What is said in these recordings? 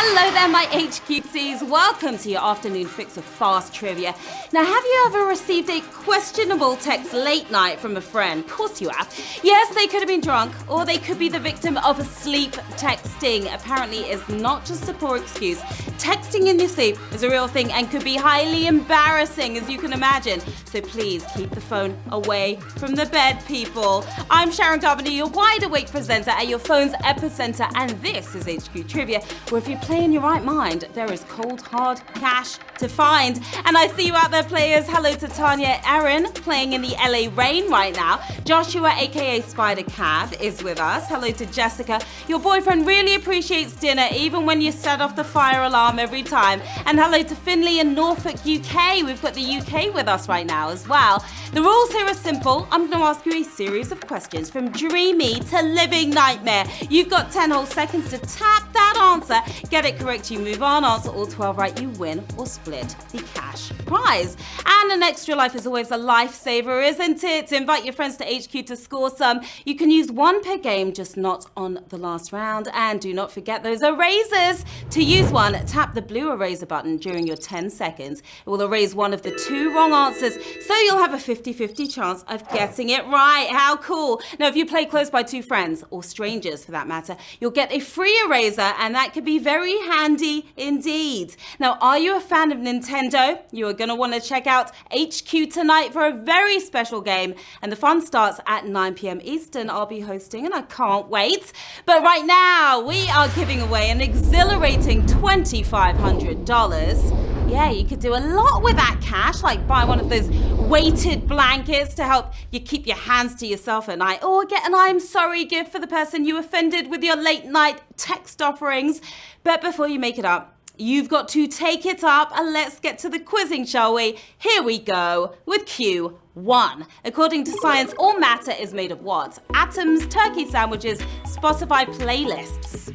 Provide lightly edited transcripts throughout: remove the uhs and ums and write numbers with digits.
Hello there, my HQCs. Welcome to your afternoon fix of fast trivia. Now, have you ever received a questionable text late night from a friend? Of course you have. Yes, they could have been drunk, or they could be the victim of sleep texting. Apparently, it's not just a poor excuse. Texting in your sleep is a real thing and could be highly embarrassing, as you can imagine. So please keep the phone away from the bed, people. I'm Sharon Carpenter, your wide-awake presenter at your phone's epicenter, and this is HQ Trivia, where if you play in your right mind, there is cold, hard cash to find. And I see you out there, players. Hello to Tanya Aaron, playing in the LA rain right now. Joshua, aka Spider Cab, is with us. Hello to Jessica. Your boyfriend really appreciates dinner, even when you set off the fire alarm every time. And hello to Finley in Norfolk, UK. We've got the UK with us right now as well. The rules here are simple. I'm going to ask you a series of questions from dreamy to living nightmare. You've got 10 whole seconds to tap that answer. Get it correct, you move on. Answer all 12 right, you win or split the cash prize. And an extra life is always a lifesaver, isn't it? To invite your friends to HQ to score some. You can use one per game, just not on the last round. And do not forget those erasers. To use one, tap the blue eraser button during your 10 seconds. It will erase one of the 2 wrong answers, so you'll have a 50-50 chance of getting it right. How cool. Now, if you play close by 2 friends, or strangers for that matter, you'll get a free eraser, and that could be very handy indeed. Now, are you a fan of Nintendo? You are going to want to check out HQ tonight for a very special game, and the fun starts at 9 p.m. Eastern. I'll be hosting, and I can't wait. But right now, we are giving away an exhilarating $2,500. Yeah, you could do a lot with that cash, like buy one of those weighted blankets to help you keep your hands to yourself at night, or get an I'm sorry gift for the person you offended with your late night text offerings. But before you make it up, you've got to take it up, and let's get to the quizzing, shall we? Here we go with Q1. According to science, all matter is made of what? Atoms, turkey sandwiches, Spotify playlists.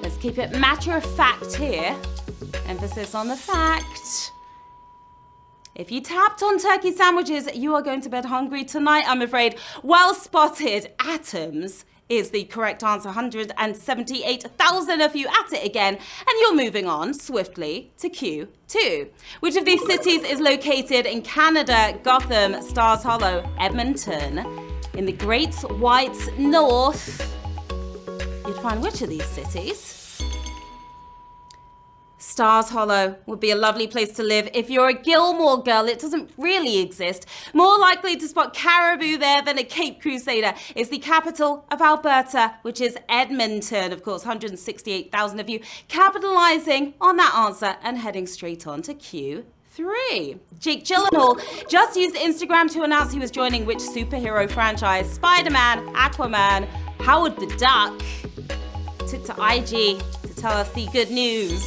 Let's keep it matter of fact here. Emphasis on the fact. If you tapped on turkey sandwiches, you are going to bed hungry tonight, I'm afraid. Well spotted. Atoms is the correct answer. 178,000 of you at it again. And you're moving on swiftly to Q2. Which of these cities is located in Canada? Gotham, Stars Hollow, Edmonton. In the Great White North. You'd find which of these cities? Stars Hollow would be a lovely place to live if you're a Gilmore girl. It doesn't really exist. More likely to spot caribou there than a Cape Crusader. It's the capital of Alberta, which is Edmonton. Of course, 168,000 of you capitalizing on that answer and heading straight on to Q3. Jake Gyllenhaal just used Instagram to announce he was joining which superhero franchise? Spider-Man, Aquaman, Howard the Duck. Took to IG to tell us the good news.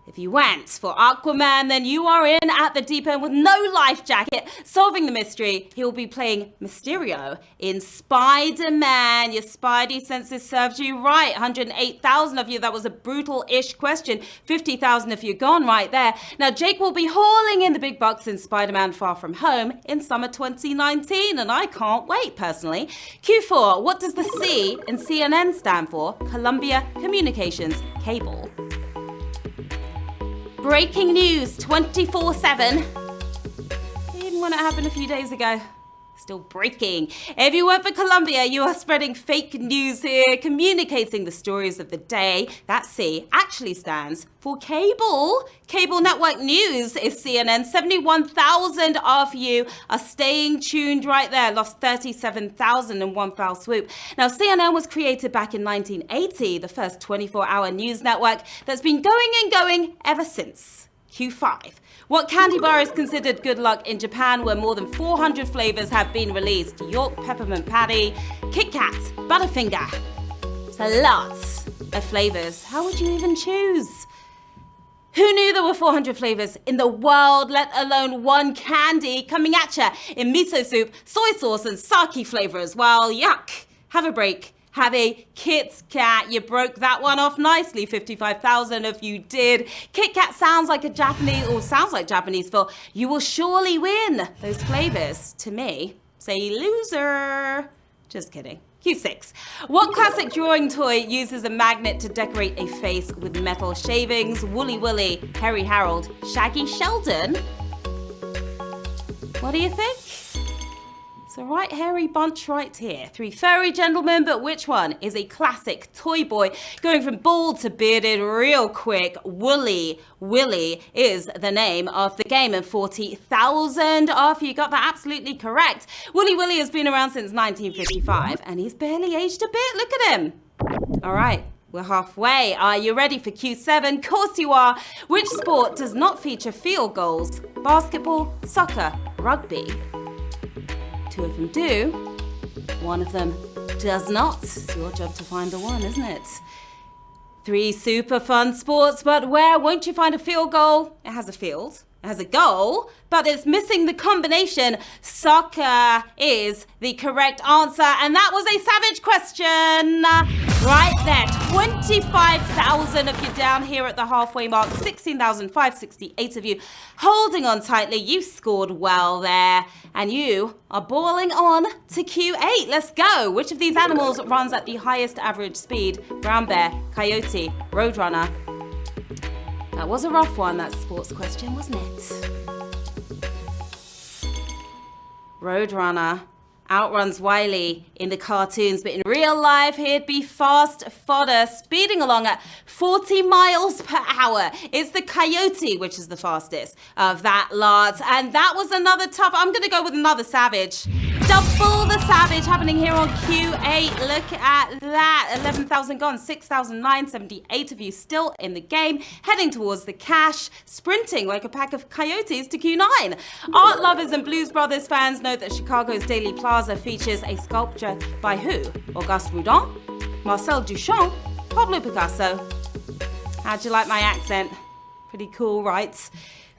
If you went for Aquaman, then you are in at the deep end with no life jacket. Solving the mystery, he will be playing Mysterio in Spider-Man. Your spidey senses served you right. 108,000 of you, that was a brutal-ish question. 50,000 of you gone right there. Now, Jake will be hauling in the big bucks in Spider-Man Far From Home in summer 2019, and I can't wait, personally. Q4, what does the C in CNN stand for? Columbia Communications Cable. Breaking news 24/7. Even when it happened a few days ago. Still breaking. If you went for Columbia, you are spreading fake news here, communicating the stories of the day. That C actually stands for cable. Cable network news is CNN. 71,000 of you are staying tuned right there. Lost 37,000 in one foul swoop. Now, CNN was created back in 1980, the first 24-hour news network that's been going and going ever since. Q5. What candy bar is considered good luck in Japan, where more than 400 flavors have been released? York Peppermint Patty, Kit Kat, Butterfinger. It's a lot of flavors. How would you even choose? Who knew there were 400 flavors in the world, let alone one candy coming at ya in miso soup, soy sauce, and sake flavor as well? Yuck. Have a break. Have a Kit Kat. You broke that one off nicely. 55,000 of you did. Kit Kat sounds like Japanese for you will surely win those flavors. To me, say loser. Just kidding. Q6. What classic drawing toy uses a magnet to decorate a face with metal shavings? Woolly Willy, Harry Harold, Shaggy Sheldon? What do you think? It's a right hairy bunch right here. 3 furry gentlemen, but which one is a classic toy boy? Going from bald to bearded real quick. Woolly Willy is the name of the game, and 40,000 off. You got that absolutely correct. Woolly Willy has been around since 1955, and he's barely aged a bit. Look at him. All right. We're halfway. Are you ready for Q7? Course you are. Which sport does not feature field goals? Basketball, soccer, rugby? 2 of them do. 1 of them does not. It's your job to find the one, isn't it? 3 super fun sports, but where won't you find a field goal? It has a field. It has a goal, but it's missing the combination. Soccer is the correct answer, and that was a savage question. Right there, 25,000 of you down here at the halfway mark, 16,568 of you holding on tightly. You scored well there, and you are balling on to Q8. Let's go. Which of these animals runs at the highest average speed? Brown bear, coyote, roadrunner? That was a rough one, that sports question, wasn't it? Roadrunner outruns Wile in the cartoons, but in real life, he'd be fast fodder, speeding along at 40 miles per hour. It's the coyote, which is the fastest of that lot. And that was another tough. I'm going to go with another savage. Double the savage happening here on Q8. Look at that. 11,000 gone, 6,978 of you still in the game, heading towards the cash, sprinting like a pack of coyotes to Q9. Art lovers and Blues Brothers fans know that Chicago's Daily Plaza features a sculpture by who? Auguste Rodin, Marcel Duchamp, Pablo Picasso. How'd you like my accent? Pretty cool, right?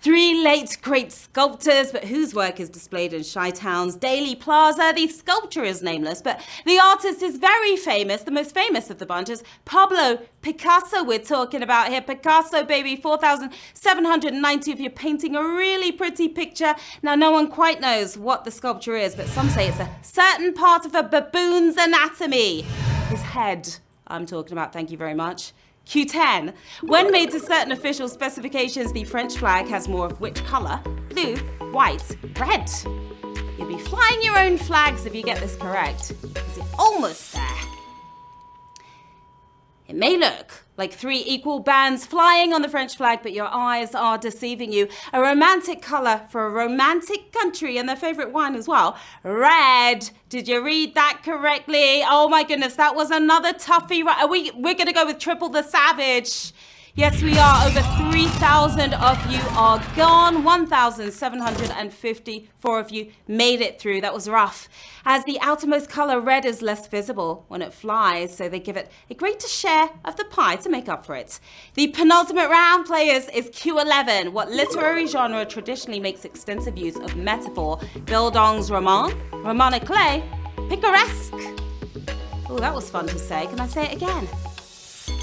3 late great sculptors, but whose work is displayed in Chi-Town's Daily Plaza? The sculpture is nameless, but the artist is very famous. The most famous of the bunch is Pablo Picasso we're talking about here. Picasso, baby, 4,790 of you painting a really pretty picture. Now, no one quite knows what the sculpture is, but some say it's a certain part of a baboon's anatomy. His head, I'm talking about, thank you very much. Q10. When made to certain official specifications, the French flag has more of which colour? Blue, white, red. You'll be flying your own flags if you get this correct, because you're almost there. It may look like 3 equal bands flying on the French flag, but your eyes are deceiving you. A romantic colour for a romantic country and their favourite wine as well. Red. Did you read that correctly? Oh my goodness, that was another toughie. We're going to go with triple the savage. Yes, we are. Over 3,000 of you are gone. 1,754 of you made it through. That was rough. As the outermost colour, red, is less visible when it flies, so they give it a greater share of the pie to make up for it. The penultimate round, players, is Q11. What literary genre traditionally makes extensive use of metaphor? Bildungsroman, roman à clef, picaresque. Oh, that was fun to say. Can I say it again?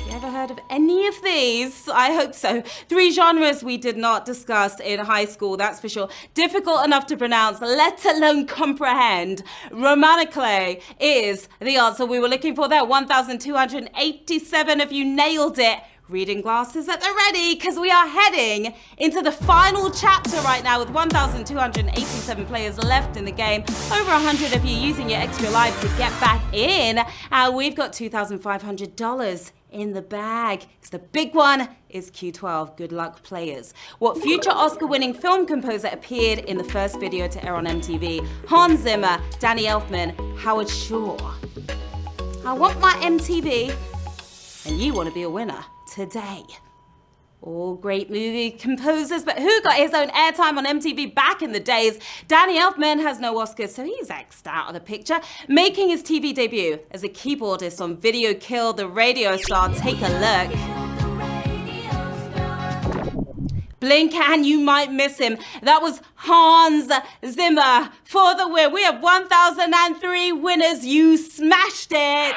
You ever heard of any of these? I hope so. 3 genres we did not discuss in high school, that's for sure. Difficult enough to pronounce, let alone comprehend. Romanically is the answer we were looking for there. 1,287 of you nailed it. Reading glasses at the ready, because we are heading into the final chapter right now with 1,287 players left in the game. Over 100 of you using your extra lives to get back in. And we've got $2,500 in the bag. It's the big one is Q12. Good luck, players. What future Oscar-winning film composer appeared in the first video to air on MTV? Hans Zimmer, Danny Elfman, Howard Shore. I want my MTV, and you want to be a winner today. All great movie composers, but who got his own airtime on MTV back in the days? Danny Elfman has no Oscars, so he's X'd out of the picture. Making his TV debut as a keyboardist on Video Kill the Radio Star. Take a look. Blink and you might miss him. That was Hans Zimmer for the win. We have 1,003 winners. You smashed it.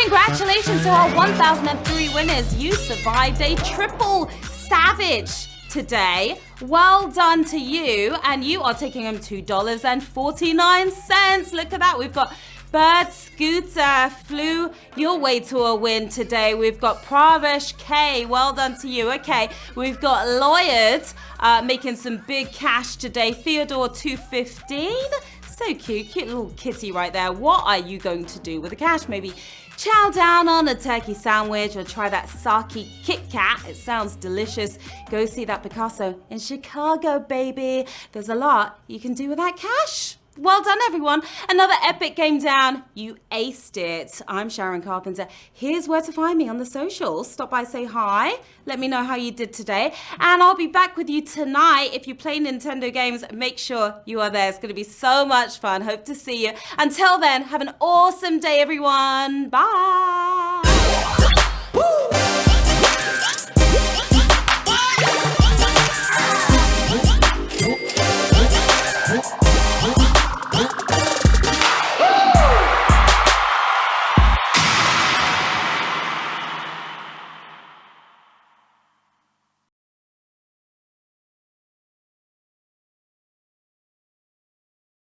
Congratulations to our 1003 winners. You survived a triple savage today. Well done to you. And you are taking home $2.49. Look at that. We've got Bird Scooter flew your way to a win today. We've got Pravesh K. Well done to you. Okay, we've got Lloyd making some big cash today. Theodore 215. So cute little kitty right there. What are you going to do with the cash? Maybe chow down on a turkey sandwich or try that Saki Kit Kat. It sounds delicious. Go see that Picasso in Chicago, baby. There's a lot you can do with that cash. Well done, everyone. Another epic game down. You aced it. I'm Sharon Carpenter. Here's where to find me on the socials. Stop by, say hi. Let me know how you did today. And I'll be back with you tonight. If you play Nintendo games, make sure you are there. It's going to be so much fun. Hope to see you. Until then, have an awesome day, everyone. Bye.